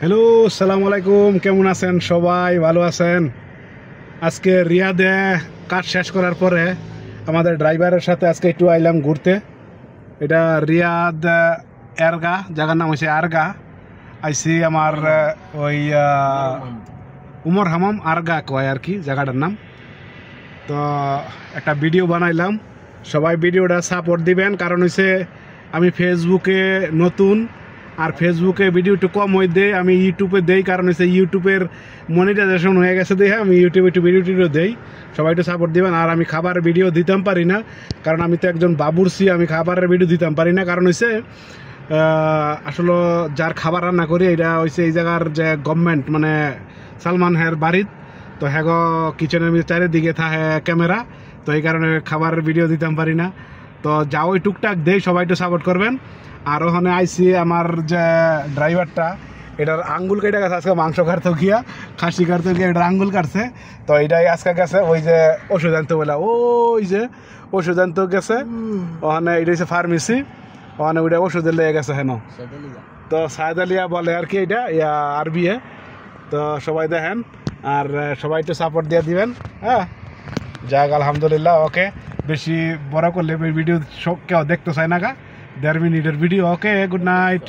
Hello, আসসালামু আলাইকুম। কেমন আছেন সবাই? ভালো আছেন? আজকে রিয়াদে কাজ শেষ করার পরে আমাদের ড্রাইভারের সাথে আজকে একটু আইলাম ঘুরতে। এটা রিয়াদ এরগা, জায়গার নাম হচ্ছে আরগা। আইসি আমার ওই উমর হামাম আরগা কয় আর কি জায়গাটার নাম। তো একটা ভিডিও বানাইলাম, সবাই ভিডিওটা সাপোর্ট দিবেন। কারণ হচ্ছে আমি ফেসবুকে নতুন, আর ফেসবুকে ভিডিও একটু কম হয়ে দেয়, আমি ইউটিউবে দেই। কারণ হচ্ছে ইউটিউবের মনিটাইজেশন হয়ে গেছে দেখে আমি ইউটিউবে একটু ভিডিও টিডিও দেই। সবাই একটু সাপোর্ট দিবেন। আর আমি খাবারের ভিডিও দিতাম পারি না, কারণ আমি তো একজন বাবুর্চি, আমি খাবারের ভিডিও দিতাম পারি না। কারণ হচ্ছে আসলে যার খাবার রান্না করি এটা হচ্ছে এই জায়গার যে গভর্নমেন্ট, মানে সালমান হের বাড়ির। তো হ্যাঁ, কিচেনের চারিদিকে থাকে ক্যামেরা, তো এই কারণে খাবারের ভিডিও দিতাম পারি না। তো যাও ওই টুকটাক দেই, সবাই একটু সাপোর্ট করবেন। আর ওখানে আইসি আমার যে ড্রাইভারটা, এটার আঙ্গুল কেটে গেছে আজকে, মাংস কাটতে গিয়া, খাসি কাটতে গিয়া এটার আঙ্গুল কাটছে। তো এটাই আজকে গেছে ওই যে ওষুধ আনতে বলে, ওই যে ওষুধ আনতে গেছে ওখানে। এটা হচ্ছে ফার্মেসি, ওখানে ওইটা ওষুধের লেগে গেছে হেন। তো সায়দালিয়া বলে আর কি এটা আরবি। তো সবাই দেখেন আর সবাই একটু সাপোর্ট দিয়ে দিবেন। হ্যাঁ, যাক আলহামদুলিল্লাহ। ওকে, বেশি বড় করলে ভিডিও কেউ দেখতে চায় না, 1.5 মিনিটের ভিডিও। ওকে, গুড নাইট।